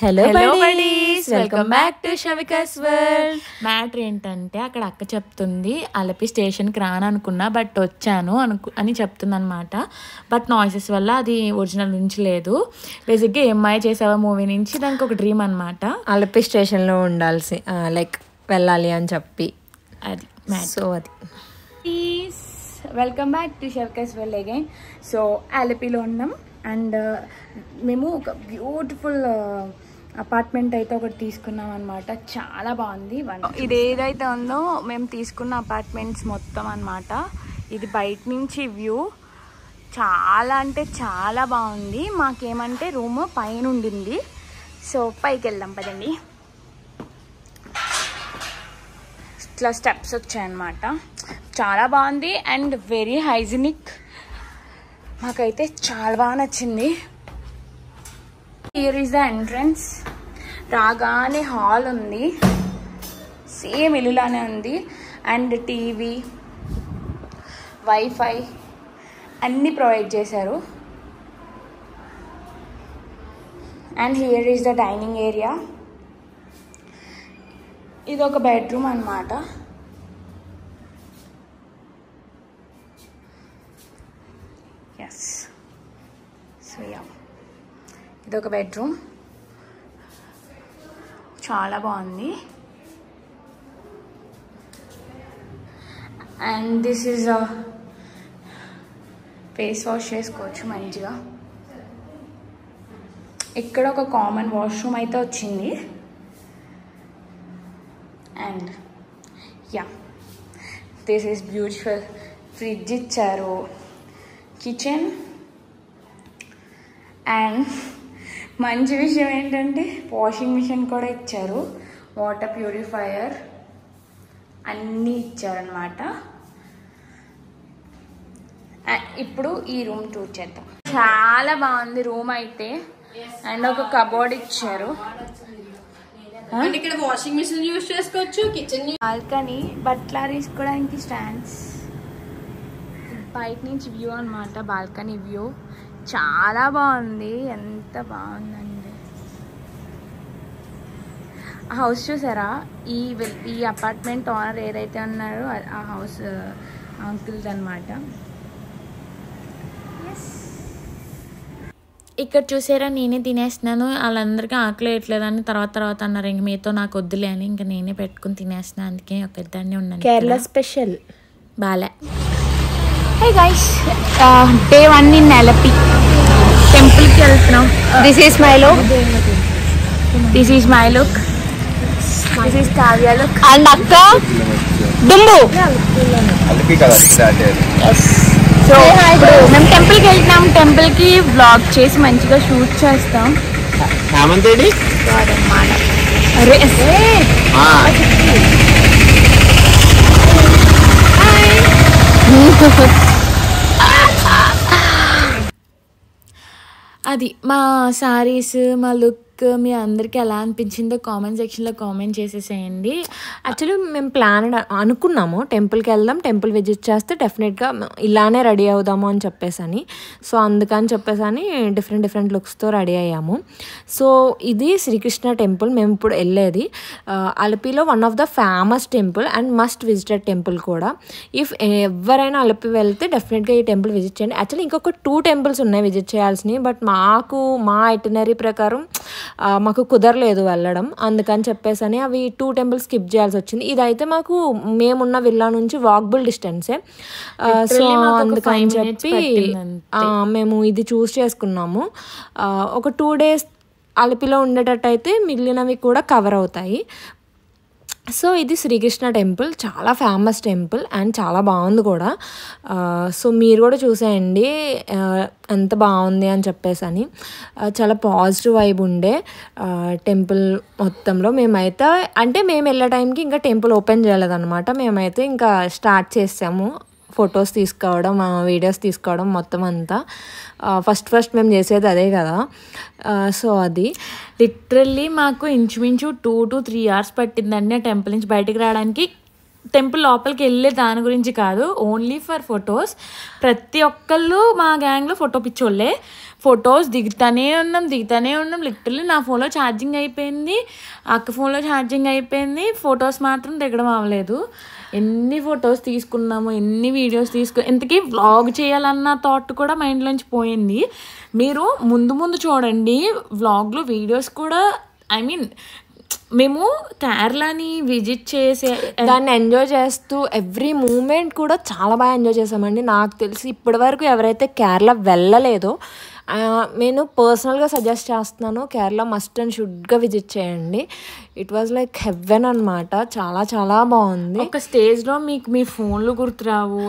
Hello buddies, welcome back to షవికాస్ world. Matter ఏంటంటే అక్కడ అక్క చెప్తుంది అలపి స్టేషన్కి రాను అనుకున్నా బట్ వచ్చాను అని చెప్తుంది అనమాట. బట్ నాయిసెస్ వల్ల అది ఒరిజినల్ నుంచి లేదు. బేసిక్గా ఎంఐ చేసావా మూవీ నుంచి దానికి ఒక డ్రీమ్ అనమాట, అలపి స్టేషన్లో ఉండాల్సి లైక్ వెళ్ళాలి అని చెప్పి. అది సో అది వెల్కమ్ బ్యాక్ టు షవికాస్ వరల్డ్ అగైన్. సో అలపిలో ఉన్నాం అండ్ మేము ఒక బ్యూటిఫుల్ అపార్ట్మెంట్ అయితే ఒకటి తీసుకున్నాం అనమాట. చాలా బాగుంది. ఇది ఏదైతే ఉందో మేము తీసుకున్న అపార్ట్మెంట్స్ మొత్తం అనమాట. ఇది బయట నుంచి వ్యూ చాలా అంటే చాలా బాగుంది. మాకేమంటే రూమ్ పైన ఉండింది. సో పైకి వెళ్దాం పదండి. ఇట్లా స్టెప్స్ వచ్చాయన్నమాట. చాలా బాగుంది అండ్ వెరీ హైజీనిక్. మాకైతే చాలా బాగా నచ్చింది. Here is the entrance. రాగానే హాల్ ఉంది, సేమ్ ఇల్లులానే ఉంది. అండ్ టీవీ, వైఫై అన్నీ ప్రొవైడ్ చేశారు. And here is the dining area. ఇది ఒక బెడ్రూమ్ అన్నమాట. ఎస్, సో యా, ఇది ఒక బెడ్రూమ్. చాలా బాగుంది. And this is face wash చేసుకోవచ్చు మంచిగా. ఇక్కడ ఒక కామన్ వాష్రూమ్ అయితే వచ్చింది. And yeah, this is beautiful. Fridge ఇచ్చారు, కిచెన్. అండ్ మంచి విషయం ఏంటంటే వాషింగ్ మిషన్ కూడా ఇచ్చారు, వాటర్ ప్యూరిఫైయర్ అన్నీ ఇచ్చారనమాట. ఇప్పుడు ఈ రూమ్ టూర్ చేద్దాం. చాలా బాగుంది రూమ్ అయితే. అండ్ ఒక కబోర్డ్ ఇచ్చారు. ఇక్కడ వాషింగ్ మిషన్ యూజ్ చేసుకోవచ్చు. కిచెన్, బాల్కనీ, బట్టలు తీసుకోవడానికి స్టాండ్స్. బయట నుంచి వ్యూ అనమాట, బాల్కనీ వ్యూ. చాలా బాగుంది, ఎంత బాగుందండి. ఆ హౌస్ చూసారా? ఈ అపార్ట్మెంట్ ఓనర్ ఏదైతే ఉన్నారో ఆ హౌస్ అంకుల్ది అనమాట. ఇక్కడ చూసారా, నేనే తినేస్తున్నాను. వాళ్ళందరికీ ఆకలి వేయట్లేదని తర్వాత అన్నారు. ఇంక మీతో నాకు వద్దులే అని ఇంకా నేనే పెట్టుకుని తినేస్తున్నాను. అందుకే ఒక దాన్ని ఉన్నాను. కేరళ స్పెషల్ బాలే. Hey guys, day 1 in Alleppey. టెంపుల్కి వెళ్తున్నాం. This is my look. This is my look. This is Kavya look. And అక్క దుంబు. సో మేము టెంపుల్కి వెళ్తున్నాం. టెంపుల్కి వ్లాగ్ చేసి మంచిగా షూట్ చేస్తాం. అరే అది మా సారీస్, మా లుక్ మీ అందరికీ ఎలా అనిపించిందో కామెంట్ సెక్షన్లో కామెంట్ చేసేసేయండి. యాక్చువల్లీ మేము ప్లాన్ అనుకున్నాము టెంపుల్కి వెళ్దాం, టెంపుల్ విజిట్ చేస్తే డెఫినెట్గా ఇలానే రెడీ అవుదాము అని చెప్పేసి. సో అందుకని చెప్పేసి డిఫరెంట్ లుక్స్తో రెడీ అయ్యాము. సో ఇది శ్రీకృష్ణ టెంపుల్ మేము ఇప్పుడు వెళ్ళేది. అలపిలో one of the famous temple and must visited temple కూడా. ఇఫ్ ఎవరైనా అలపి వెళ్తే డెఫినెట్గా ఈ టెంపుల్ విజిట్ చేయండి. యాక్చువల్లీ ఇంకొక 2 టెంపుల్స్ ఉన్నాయి విజిట్ చేయాల్సినవి. బట్ మా ఐటినరీ ప్రకారం మాకు కుదరలేదు వెళ్ళడం. అందుకని చెప్పేసి అవి 2 టెంపుల్స్ స్కిప్ చేయాల్సి వచ్చింది. ఇదైతే మాకు మేమున్న విల్లా నుంచి వాకబుల్ డిస్టెన్సే. సో అందుకని చెప్పి మేము ఇది చూస్ చేసుకున్నాము. ఒక 2 days అలపిలో ఉండేటట్టయితే మిగిలినవి కూడా కవర్ అవుతాయి. సో ఇది శ్రీకృష్ణ టెంపుల్, చాలా ఫేమస్ టెంపుల్ అండ్ చాలా బాగుంది కూడా. సో మీరు కూడా చూసేయండి ఎంత బాగుంది అని చెప్పేసి. చాలా పాజిటివ్ వైబ్ ఉండే టెంపుల్ మొత్తంలో. మేమైతే అంటే మేము వెళ్ళే టైంకి ఇంకా టెంపుల్ ఓపెన్ చేయలేదన్నమాట. మేమైతే ఇంకా స్టార్ట్ చేసాము ఫొటోస్ తీసుకోవడం, వీడియోస్ తీసుకోవడం మొత్తం అంతా. ఫస్ట్ మేము చేసేది అదే కదా. సో అది లిటరల్లీ మాకు ఇంచుమించు 2 to 3 hours పట్టిందండి ఆ టెంపుల్ నుంచి బయటకు రావడానికి. టెంపుల్ లోపలికి వెళ్ళే దాని గురించి కాదు, ఓన్లీ ఫర్ ఫొటోస్. ప్రతి ఒక్కళ్ళు మా గ్యాంగ్లో ఫోటో పిచ్చోళ్ళే. ఫొటోస్ దిగుతానే ఉన్నాం లిటరల్లీ నా ఫోన్లో ఛార్జింగ్ అయిపోయింది, అక్క ఫోన్లో ఛార్జింగ్ అయిపోయింది, ఫొటోస్ మాత్రం దిగడం అవ్వలేదు. ఎన్ని ఫొటోస్ తీసుకున్నాము, ఎన్ని వీడియోస్ ఇంతకీ వ్లాగ్ చేయాలన్న థాట్ కూడా మైండ్లోంచి పోయింది. మీరు ముందు చూడండి వ్లాగ్లో వీడియోస్ కూడా, ఐ మీన్ మేము కేరళని విజిట్ చేసే దాన్ని ఎంజాయ్ చేస్తూ ఎవ్రీ మూమెంట్ కూడా చాలా బాగా ఎంజాయ్ చేసామండి. నాకు తెలిసి ఇప్పటివరకు ఎవరైతే కేరళ వెళ్ళలేదో నేను పర్సనల్గా సజెస్ట్ చేస్తున్నాను, కేరళ మస్ట్ అండ్ షుడ్గా విజిట్ చేయండి. ఇట్ వాజ్ లైక్ హెవెన్ అనమాట. చాలా చాలా బాగుంది. ఒక స్టేజ్లో మీకు మీ ఫోన్లు గుర్తురావు,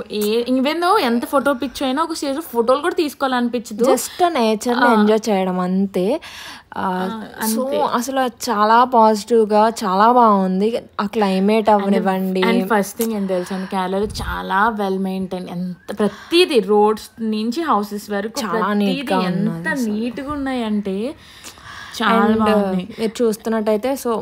ఈవెన్ ఎంత ఫోటో పిక్చర్ అయినా ఒక స్టేజ్లో ఫోటోలు కూడా తీసుకోవాలనిపించదు, జస్ట్ నేచర్ని ఎంజాయ్ చేయడం అంతే. సో అసలు చాలా పాజిటివ్గా చాలా బాగుంది. ఆ క్లైమేట్ అవనివ్వండి. అండ్ ఫస్ట్ థింగ్ ఏం తెలుసు అండి, కేరళలో చాలా వెల్ మెయింటైన్, ఎంత ప్రతిదీ రోడ్స్ నుంచి హౌసెస్ వరకు చాలా నీట్గా, ఎంత నీట్గా ఉన్నాయంటే చాలా బాగుంది. మీరు చూస్తున్నట్టయితే సో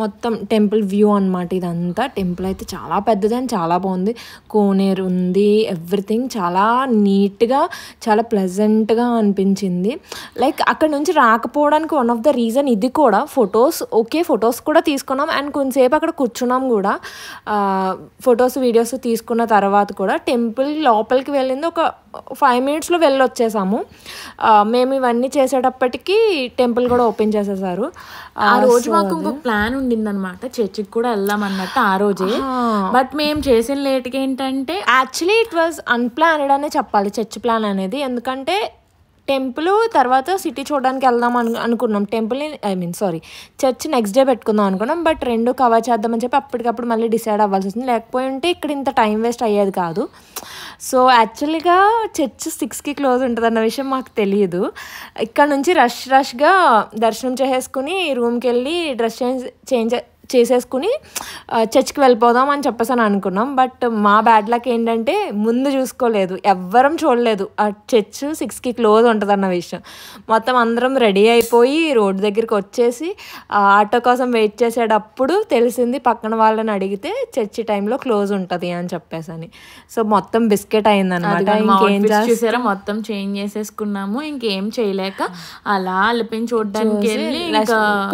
మొత్తం టెంపుల్ వ్యూ అనమాట. ఇదంతా టెంపుల్ అయితే చాలా పెద్దది అండ్ చాలా బాగుంది. కోనేరు ఉంది, ఎవ్రీథింగ్ చాలా నీట్గా చాలా ప్లెజెంట్గా అనిపించింది. లైక్ అక్కడ నుంచి రాకపోవడానికి వన్ ఆఫ్ ద రీజన్ ఇది కూడా. ఫొటోస్ కూడా తీసుకున్నాం అండ్ కొంతసేపు అక్కడ కూర్చున్నాం కూడా. ఫొటోస్ వీడియోస్ తీసుకున్న తర్వాత కూడా టెంపుల్ లోపలికి వెళ్ళింది ఒక 5 minutesలో వెళ్ళొచ్చేసాము. మేము ఇవన్నీ చేసేటప్పటికి టెంపుల్ కూడా ఓపెన్ చేసేసారు. ఆ రోజు మాకు ఇంకొక ప్లాన్ ఉండిందనమాట, చర్చికి కూడా వెళ్దాం అన్నట్టు ఆ రోజే. బట్ మేము చేసిన లేట్గా ఏంటంటే యాక్చువల్లీ ఇట్ వాజ్ అన్ప్లానెడ్ అనే చెప్పాలి చర్చ్ ప్లాన్ అనేది. ఎందుకంటే టెంపుల్ తర్వాత సిటీ చూడడానికి వెళ్దాం అనుకున్నాం. చర్చ్ నెక్స్ట్ డే పెట్టుకుందాం అనుకున్నాం. బట్ 2 కవర్ చేద్దామని చెప్పి అప్పటికప్పుడు మళ్ళీ డిసైడ్ అవ్వాల్సి వచ్చింది. లేకపోతే ఇక్కడ ఇంత టైం వేస్ట్ అయ్యేది కాదు. సో యాక్చువల్గా చర్చ్ 6కి క్లోజ్ ఉంటుంది అన్న విషయం మాకు తెలియదు. ఇక్కడ నుంచి రష్గా దర్శనం చేసేసుకుని రూమ్కి వెళ్ళి డ్రెస్ చేంజ్ చేసేసుకుని చర్చ్కి వెళ్ళిపోదాం అని చెప్పేసి అనుకున్నాం. బట్ మా బ్యాడ్ లక్ ఏంటంటే ముందు చూసుకోలేదు, ఎవ్వరం చూడలేదు ఆ చర్చ్ 6కి క్లోజ్ ఉంటుంది అన్న విషయం. మొత్తం అందరం రెడీ అయిపోయి రోడ్ దగ్గరికి వచ్చేసి ఆటో కోసం వెయిట్ చేసేటప్పుడు తెలిసింది పక్కన వాళ్ళని అడిగితే చర్చి టైంలో క్లోజ్ ఉంటుంది అని చెప్పేసి. సో మొత్తం బిస్కెట్ అయిందనమాట. ఇంకేం చూసారా, మొత్తం చేంజ్ చేసేసుకున్నాము. ఇంకేం చేయలేక అలా అలిపిని చూడడానికి వెళ్ళి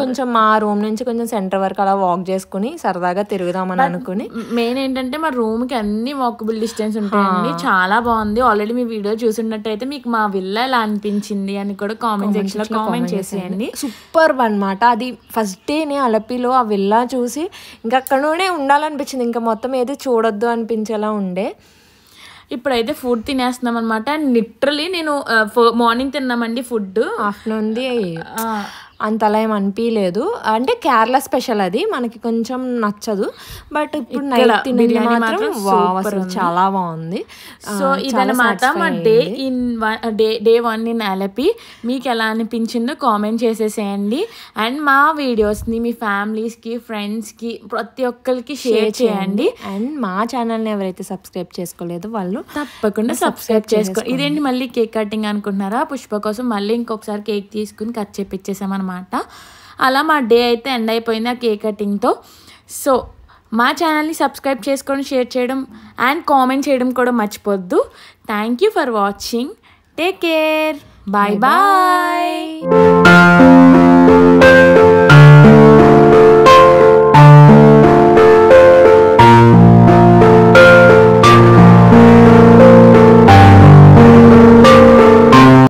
కొంచెం మా రూమ్ నుంచి కొంచెం సెంటర్ వరకు అలా వాక్ చేసుకుని సరదాగా తిరుగుదామని అనుకుని. మెయిన్ ఏంటంటే మా రూమ్ కి అన్ని వాకబుల్ డిస్టెన్స్ ఉంటాయండి. చాలా బాగుంది. ఆల్రెడీ మీ వీడియో చూసినట్టయితే మీకు మా విల్లా ఎలా అనిపించింది అని కూడా కామెంట్ సెక్షన్ లో కామెంట్ చేసేయండి. సూపర్ అనమాట. అది ఫస్ట్ డేనే అలపిలో ఆ విల్లా చూసి ఇంకా అక్కడనే ఉండాలనిపించింది. ఇంకా మొత్తం ఏది చూడొద్దు అనిపించేలా ఉండే. ఇప్పుడైతే ఫుడ్ తినేస్తున్నాం అనమాట. లిటరలీ నేను మార్నింగ్ తిన్నామండి ఫుడ్, ఆఫ్టర్నూన్ది అంతలా ఏం అనిపించలేదు. అంటే కేరళ స్పెషల్ అది, మనకి కొంచెం నచ్చదు. బట్ ఇప్పుడు నైట్ తినేది మాత్రం అసలు చాలా బాగుంది. సో ఇదన్నమాట మా డే 1 ఇన్ అలపి. మీకు ఎలా అనిపించిందో కామెంట్ చేసేసేయండి. అండ్ మా వీడియోస్ని మీ ఫ్యామిలీస్కి, ఫ్రెండ్స్కి, ప్రతి ఒక్కరికి షేర్ చేయండి. అండ్ మా ఛానల్ని ఎవరైతే సబ్స్క్రైబ్ చేసుకోలేదో వాళ్ళు తప్పకుండా సబ్స్క్రైబ్ చేసుకోండి. ఇదేంటి మళ్ళీ కేక్ కటింగ్ అనుకుంటున్నారా? పుష్ప కోసం మళ్ళీ ఇంకొకసారి కేక్ తీసుకుని కట్ చేపించేసామన్నమాట. అలా మా డే అయితే ఎండ్ అయిపోయింది ఆ కేక్ కటింగ్తో. సో మా ఛానల్ని సబ్స్క్రైబ్ చేసుకొని షేర్ చేయడం అండ్ కామెంట్ చేయడం కూడా మర్చిపోద్దు. Thank you for watching. Take care. Bye bye.